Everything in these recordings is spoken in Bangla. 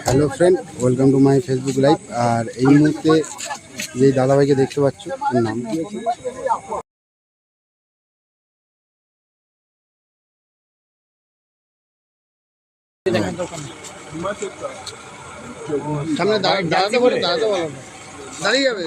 Hello friend, welcome to my Facebook live. আর এই মুহূর্তে যে দাদাভাইকে দেখতে পাচ্ছ, এর নাম কি আছে? সামনে দাঁড়াতে বলো, দাঁড়িয়ে যাবে।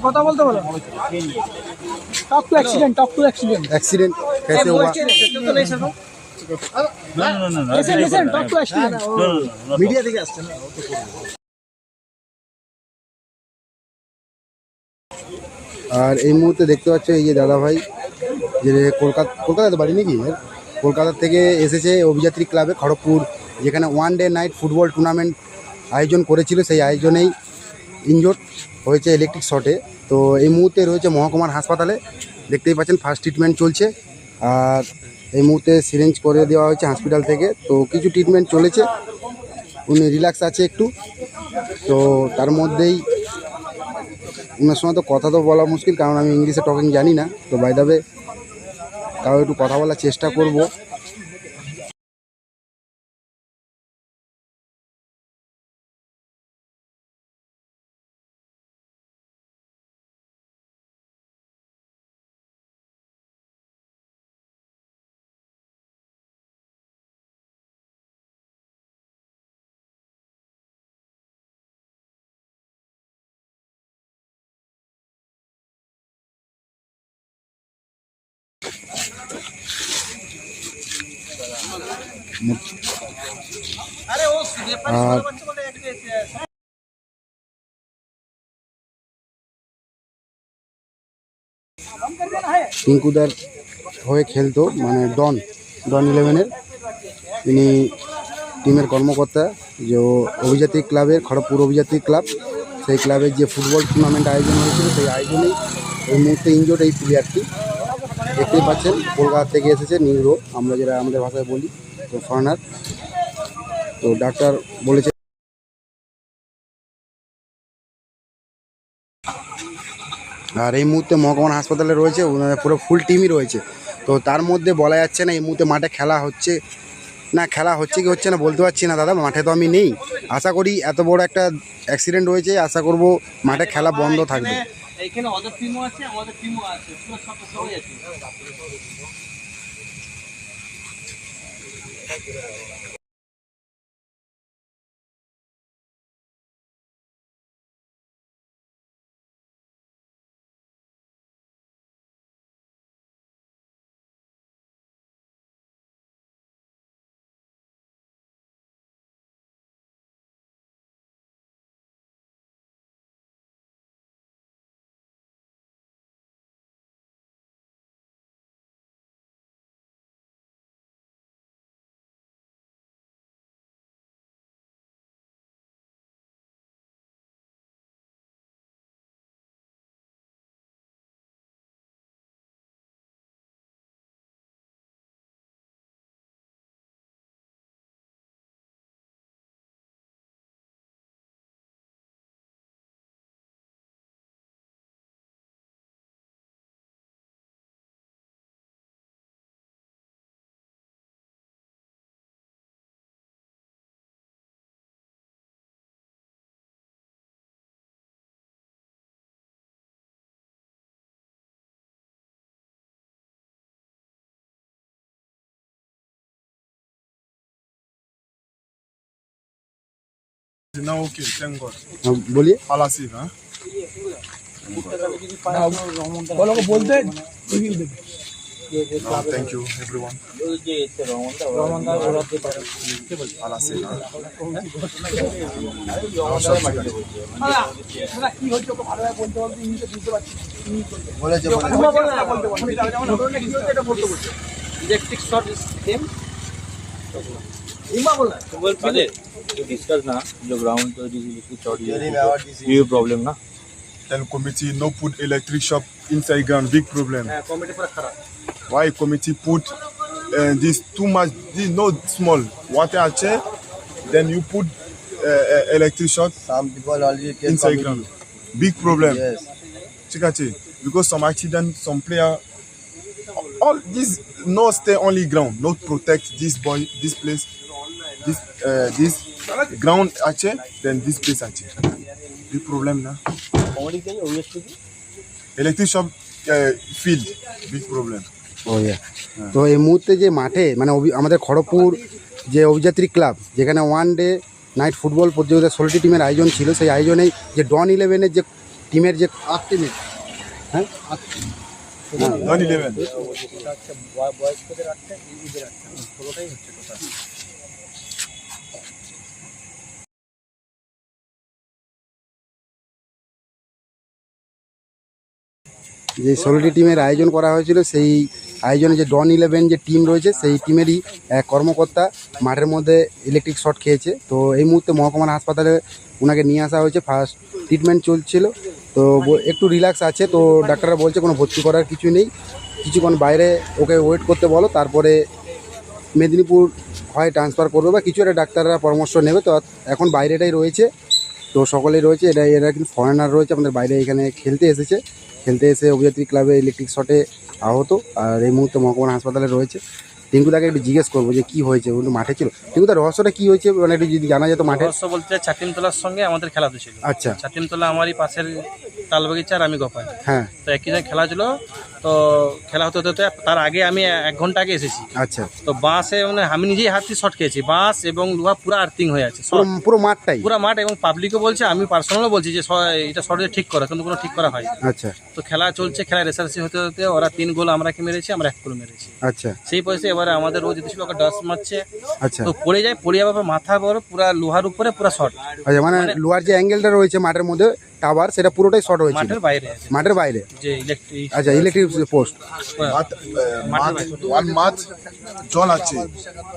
কথা বলতে বলো। टॉक टू एक्सीडेंट एक्सीडेंट कैसे हुआ? Listen talk to accident media থেকে আসছে না। আর এই মুহূর্তে দেখতে পাচ্ছ এই যে দাদা ভাই, যে কলকাতাতে বাড়ি নাকি, কলকাতা থেকে এসেছে অভিযাত্রী ক্লাবে খড়গপুর, যেখানে one day night football tournament আয়োজন করেছিল। সেই আয়োজনেই ইনজোর্ড হয়েছে ইলেকট্রিক শর্টে। তো এই মুহূর্তে রয়েছে মহকুমার হাসপাতালে, দেখতেই পাচ্ছেন ফার্স্ট ট্রিটমেন্ট চলছে। আর এই মুহূর্তে সিরিঞ্জ করে দেওয়া হয়েছে হসপিটাল থেকে। তো কিছু ট্রিটমেন্ট চলেছে, উনি রিল্যাক্স আছে একটু। তো তার মধ্যেই ওনার সঙ্গে তো কথা তো বলা মুশকিল, কারণ আমি ইংলিশে টকিং জানি না। তো বাই দ্য ওয়ে তাও একটু কথা বলার চেষ্টা করব। আর টিঙ্কুদার হয়ে খেলতো, মানে ডন 11-এর, তিনি টিমের কর্মকর্তা। যে অভিযাত্রী ক্লাবের, খড়গপুর অভিযাত্রী ক্লাব, সেই ক্লাবের যে ফুটবল টুর্নামেন্ট আয়োজন হয়েছিল, সেই আয়োজনেই এই মুহূর্তে ইনজোর্ড এই প্লেয়ারটি। দেখতেই পাচ্ছেন কলকাতা থেকে এসেছে, নিউরো আমরা যেটা আমাদের ভাষায় বলি, তো ফরেনার। তো ডাক্তার বলেছে। আর এই মুহূর্তে মহকুমার হাসপাতালে রয়েছে, পুরো ফুল টিমই রয়েছে। তো তার মধ্যে বলা যাচ্ছে না এই মুহূর্তে মাঠে খেলা হচ্ছে না, খেলা হচ্ছে কি হচ্ছে না বলতে পারছি না দাদা, মাঠে তো আমি নেই। আশা করি এত বড় একটা অ্যাক্সিডেন্ট হয়েছে, আশা করব মাঠে খেলা বন্ধ থাকবে। এইখানে ওদের টিমও আছে, আমাদের টিমও আছে, পুরো সবাই আছে। Now okay, thank God. बोलिए। Palasi, huh? बोलो को बोलते No, thank you, everyone. Palasi, huh? কি হচ্ছে ওকে ভালোভাবে বলতে বলতে ইংলিশে বুঝতে পারছি। বলেছে इलेक्ट्रिक शॉर्ट सेम इमा बोला बोल पहले तो डिस्कस ना जो ग्राउंड तो इलेक्ट्रिक शॉर्ट ये प्रॉब्लम ना Then committee no put electric shop inside ground, big problem. Committee पर खरा Why committee put this too much, this not small water chair, then you put electric shock Some people already take inside comedy. ground. Big problem. Yes. Chikachi, because some accident, some player, all this no stay only ground, not protect this boy, this place, this ground actually, then this place actually. Big problem now. Electric shop field, big problem. ও ইয়া তো এই মুহূর্তে যে মাঠে মানে আমাদের খড়গপুর যে অভিযাত্রী ক্লাব যেখানে ওয়ান ডে নাইট ফুটবল প্রতিযোগিতা 16টি টিমের আয়োজন ছিল, সেই আয়োজনেই যে ডন 11-এর যে টিমের যে 8 টিমের হ্যাঁ Non 11. যে 16টি টিমের আয়োজন করা হয়েছিল, সেই আয়োজনে যে ডন 11 যে টিম রয়েছে সেই টিমেরই এক কর্মকর্তা মাঠের মধ্যে ইলেকট্রিক শর্ট খেয়েছে। তো এই মুহূর্তে মহকুমার হাসপাতালে ওনাকে নিয়ে আসা হয়েছে, ফার্স্ট ট্রিটমেন্ট চলছিল। তো একটু রিল্যাক্স আছে, তো ডাক্তাররা বলছে কোনো ভর্তি করার কিছু নেই, কিছুক্ষণ বাইরে ওকে ওয়েট করতে বলো, তারপরে মেদিনীপুর হয় ট্রান্সফার করবে বা কিছু একটা ডাক্তাররা পরামর্শ নেবে। তো এখন বাইরেটাই রয়েছে, তো সকলেই রয়েছে, এরা কিন্তু ফরেনার রয়েছে আমাদের বাইরে, এখানে খেলতে এসে অভিযাত্রী ক্লাবে ইলেকট্রিক শটে আহত, আর এই মুহূর্তে মহকুমা হাসপাতালে রয়েছে। টিঙ্কুদাকে একটু জিজ্ঞেস করবো যে কী হয়েছে, উনি মাঠে ছিল। টিঙ্কুদার রহস্যটা কী হয়েছে মানে একটু যদি জানা যেত মাঠে। রহস্য বলতে ছাতিমতলার সঙ্গে আমাদের খেলা ছিল। আচ্ছা ছাতিমতলা আমারই পাশের তালবাগিচা আর আমি গোপাল, হ্যাঁ তো একই জায়গায় খেলা ছিল। তো খেলা হতে হতে তার আগে আমি 1 ঘন্টা আগে এসেছি। আচ্ছা, তো বাঁশে মানে আমি নিজেই হাতে শট খেয়েছি, বাঁশ এবং লোহা পুরো আর্থিং হয়ে আছে, পুরো মাঠটাই। পুরো মাঠ, এবং পাবলিকও বলছে, আমি পার্সোনালও বলছি যে এটা শর্টে ঠিক করা, কিন্তু কোনো ঠিক করা হয়। আচ্ছা তো খেলা চলছে, খেলা রেসারেসি হতে হতে ওরা 3 গোল আমরাকে মেরেছি, আমরা 1 গোল মেরেছি। আচ্ছা সেই পয়সা এবারে আমাদের রোজ যেতে ছিল ওকে ডাস মারছে, আচ্ছা তো পড়ে যাওয়ার পর মাথা বড় পুরা লোহার উপরে পুরা শর্ট, আচ্ছা, মানে লোহার যে অ্যাঙ্গেলটা রয়েছে মাঠের মধ্যে টাওয়ার, সেটা পুরোটাই শর্ট হয়েছে মাঠের বাইরে আছে, মাঠের বাইরে। যে ইলেকট্রিক আচ্ছা, ইলেকট্রিক পোস্ট। One mat, জল আছে,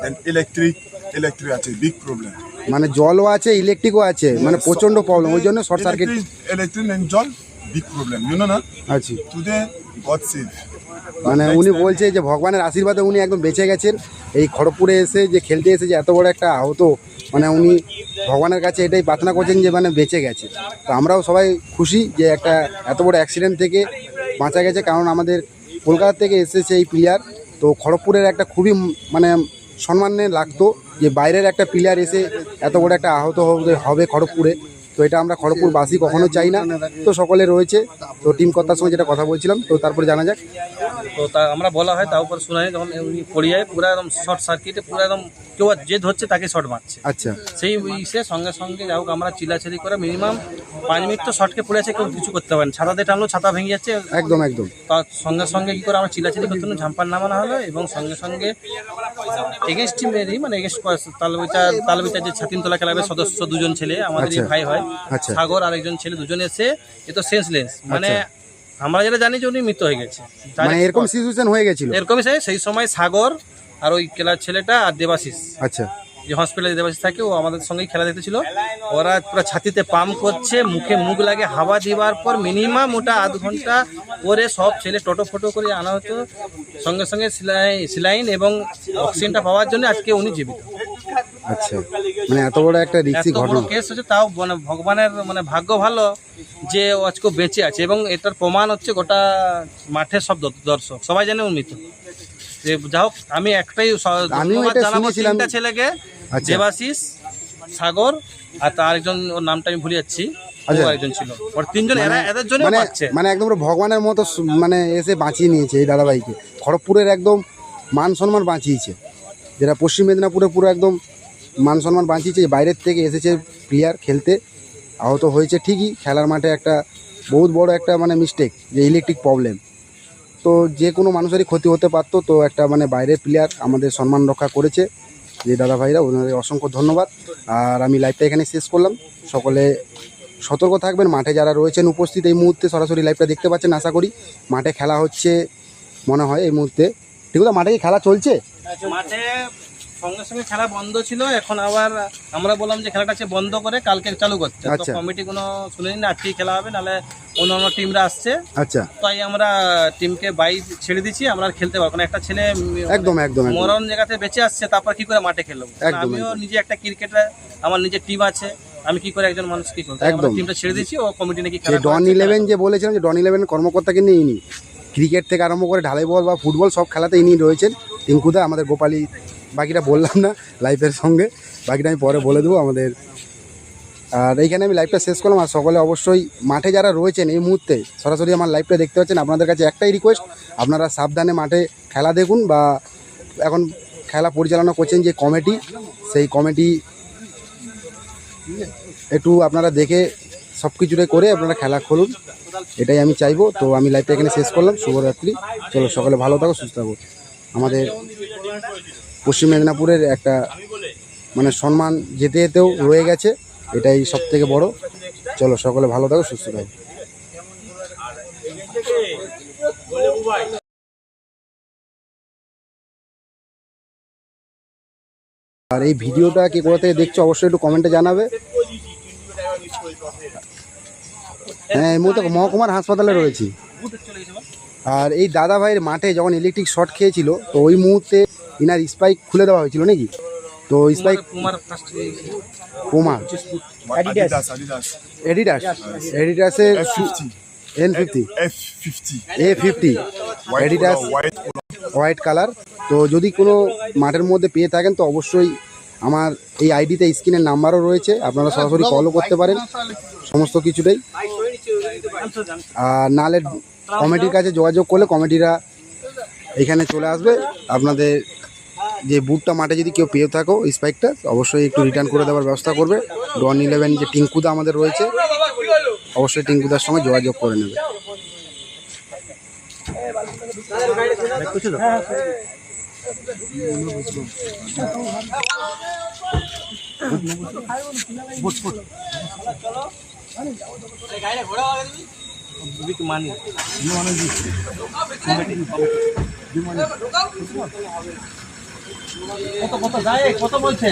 and electric আছে, big problem. মানে জলও আছে, ইলেকট্রিকও আছে, মানে প্রচন্ড প্রবলেম, ওই জন্য শর্ট সার্কিট। Electric and জল, big problem. You know না? আচ্ছা, Today, God save. মানে উনি বলছে যে ভগবানের আশীর্বাদে উনি একদম বেঁচে গেছেন, এই খড়গপুরে এসে যে খেলতে এসে যে এত বড় একটা আহত, মানে উনি ভগবানের কাছে এটাই প্রার্থনা করছেন যে মানে বেঁচে গেছে। তো আমরাও সবাই খুশি যে একটা এত বড় অ্যাক্সিডেন্ট থেকে বাঁচা গেছে, কারণ আমাদের কলকাতা থেকে এসেছে এই প্লেয়ার। তো খড়গপুরের একটা খুবই মানে সম্মানে লাগতো যে বাইরের একটা প্লেয়ার এসে এত বড় একটা আহত হবে খড়গপুরে। তো এটা আমরা খড়গপুরবাসী কখনো চাই না। তো সকলে রয়েছে, তো টিম কর্তার সঙ্গে যেটা কথা বলছিলাম, তো তারপরে জানা যাক। তো তা আমরা বলা হয়, তার উপর শোনা হয় যখন উনি পড়ে যায় পুরো একদম শর্ট সার্কিটে, পুরো একদম কেউ যে ধরছে তাকে শর্ট মারছে। আচ্ছা, সেই সে সঙ্গে সঙ্গে যাই হোক আমরা চিলাচিলি করে মিনিমাম 5 মিনিট তো শর্টকে পড়ে আছে, কেউ কিছু করতে পারেন, ছাতা দিয়ে টানলো ছাতা ভেঙে যাচ্ছে একদম একদম। তার সঙ্গে সঙ্গে কী করে আমরা চিলাচিলি করতে ঝাম্পার নামানো হলো, এবং সঙ্গে সঙ্গে এগেনস্ট টিমেরই মানে এগেনস্ট তালবিচার যে ছাতিমতলা ক্লাবের সদস্য 2 জন ছেলে আমাদের আচ্ছা। ভাই হয়, আচ্ছা। সাগর আর একজন ছেলে, 2 জন এসে এ তো সেন্সলেস, মানে আমরা যেটা জানি যে উনি মৃত হয়ে গেছে, মানে এরকম সিচুয়েশন হয়ে গেছিল এরকমই সেই সময় সাগর আর ওই খেলার ছেলেটা আর দেবাশিস, আচ্ছা, যে হসপিটালে দেবাশিস থাকে, ও আমাদের সঙ্গেই খেলা দেখতেছিল। ওরা পুরো ছাতিতে পাম্প করছে, মুখে মুখ লাগে হাওয়া দেওয়ার পর মিনিমাম ওটা আধ ঘন্টা করে সব ছেলে টোটো ফটো করে আনা হতো, সঙ্গে সঙ্গে সিলাইন এবং অক্সিজেনটা পাওয়ার জন্য আজকে উনি জীবিত। আচ্ছা, মানে এত বড় একটা রিস্কি এত বড় ঘটনা। কেস হচ্ছে, তাও মানে ভগবানের মানে ভাগ্য ভালো যে ও আজকে বেঁচে আছে, এবং এটার প্রমাণ হচ্ছে গোটা মাঠের সব দর্শক সবাই জানে উনি মৃত। যে যা হোক, আমি একটাই ধন্যবাদ জানাবো 3টা ছেলেকে, আচ্ছা। দেবাশিস, সাগর আর তার আরেকজন, ওর নামটা আমি ভুলে যাচ্ছি, আচ্ছা। আরেকজন ছিল, ওর 3 জন, এদের জন্য মানে পাচ্ছে। মানে একদম পুরো ভগবানের মতো মানে এসে বাঁচিয়ে নিয়েছে এই দাদাভাইকে, খড়গপুরের একদম মান সম্মান বাঁচিয়েছে, যেটা পশ্চিম মেদিনীপুরে পুরো একদম মান সম্মান বাঁচিয়েছে। বাইরের থেকে এসেছে প্লেয়ার খেলতে, আহত হয়েছে ঠিকই, খেলার মাঠে একটা বহুত বড় একটা মানে মিস্টেক, যে ইলেকট্রিক প্রবলেম, তো যে কোনো মানুষেরই ক্ষতি হতে পারতো। তো একটা মানে বাইরের প্লেয়ার আমাদের সম্মান রক্ষা করেছে যে দাদা ভাইরা, ওনাদের অসংখ্য ধন্যবাদ। আর আমি লাইভটা এখানে শেষ করলাম, সকলে সতর্ক থাকবেন। মাঠে যারা রয়েছেন উপস্থিত এই মুহূর্তে সরাসরি লাইভটা দেখতে পাচ্ছেন আশা করি। মাঠে খেলা হচ্ছে মনে হয় এই মুহূর্তে, ঠিক আছে? মাঠে কি খেলা চলছে? মাঠে সঙ্গে সঙ্গে খেলা বন্ধ ছিল, এখন আবার আমরা বললাম যে খেলাটা আছে বন্ধ করে কালকে চালু করতে। তো আচ্ছা। কমিটি কোনো শুনেনি না, আজকেই খেলা হবে, নাহলে অন্য টিমরা আসছে, আচ্ছা, তাই আমরা টিমকে ছেড়ে দিচ্ছি, আমরা আর খেলতে পারবো না। একটা ছেলে একদম একদম একদম। মরণ জায়গাতে বেঁচে আসছে, তারপর কি করে মাঠে খেলবো? একদম, আমিও একদম। নিজে একটা ক্রিকেটার, আমার নিজের টিম আছে, আমি কি করে একজন মানুষ কি করবো? তাই আমরা একদম। টিমটা ছেড়ে দিচ্ছি, ও কমিটি নাকি যে খেলা ডন করাচ্ছে, 11 যে বলেছিলাম যে ডন 11 কর্মকর্তাকে নিয়ে ইনি ক্রিকেট থেকে আরম্ভ করে ঢালাই বল বা ফুটবল সব খেলাতে ইনি রয়েছেন। টিঙ্কুদা, আমাদের গোপালী, বাকিটা বললাম না লাইফের সঙ্গে, বাকিটা আমি পরে বলে দেবো আমাদের। আর এইখানে আমি লাইভটা শেষ করলাম। আর সকলে অবশ্যই মাঠে যারা রয়েছেন এই মুহূর্তে সরাসরি আমার লাইভটা দেখতে পাচ্ছেন, আপনাদের কাছে একটাই রিকোয়েস্ট, আপনারা সাবধানে মাঠে খেলা দেখুন, বা এখন খেলা পরিচালনা করছেন যে কমিটি, সেই কমিটি একটু আপনারা দেখে সব কিছুটাই করে আপনারা খেলা খুলুন, এটাই আমি চাইবো। তো আমি লাইভটা এখানে শেষ করলাম। শুভরাত্রি। চলো, সকলে ভালো থাকো, সুস্থ থাকো। আমাদের পশ্চিম মেদিনীপুরের একটা মানে সম্মান যেতে যেতেও রয়ে গেছে, এটাই সব থেকে বড়। চলো, সকলে ভালো থাকো, সুস্থ থাকো। আর এই ভিডিওটা কে কোথা থেকে দেখছো অবশ্যই একটু কমেন্টে জানাবে। হ্যাঁ, এই মুহূর্তে মহকুমার হাসপাতালে রয়েছি। আর এই দাদা ভাইয়ের মাঠে যখন ইলেকট্রিক শর্ট খেয়েছিল, তো ওই মুহূর্তে ইনার স্পাইক খুলে দেওয়া হয়েছিল নাকি? তো spike Puma, Adidas. এডিডাসের F50. N50, F50. A50, White Adidas color, white color. White colour. তো যদি কোনো মাঠের মধ্যে পেয়ে থাকেন তো অবশ্যই আমার এই আইডিতে স্ক্রিনের নাম্বারও রয়েছে, আপনারা সরাসরি কলও করতে পারেন সমস্ত কিছুটাই। আর নাহলে কমিটির কাছে যোগাযোগ করলে কমিটিরা এখানে চলে আসবে। আপনাদের যে বুটটা মাঠে যদি কেউ পেয়ে থাকো স্পাইকটা, অবশ্যই একটু রিটার্ন করে দেওয়ার ব্যবস্থা করবে। ডন 11 যে টিঙ্কুদা আমাদের রয়েছে, অবশ্যই টিঙ্কুদার সঙ্গে যোগাযোগ করে নেবে। কত যায়, কত বলছে?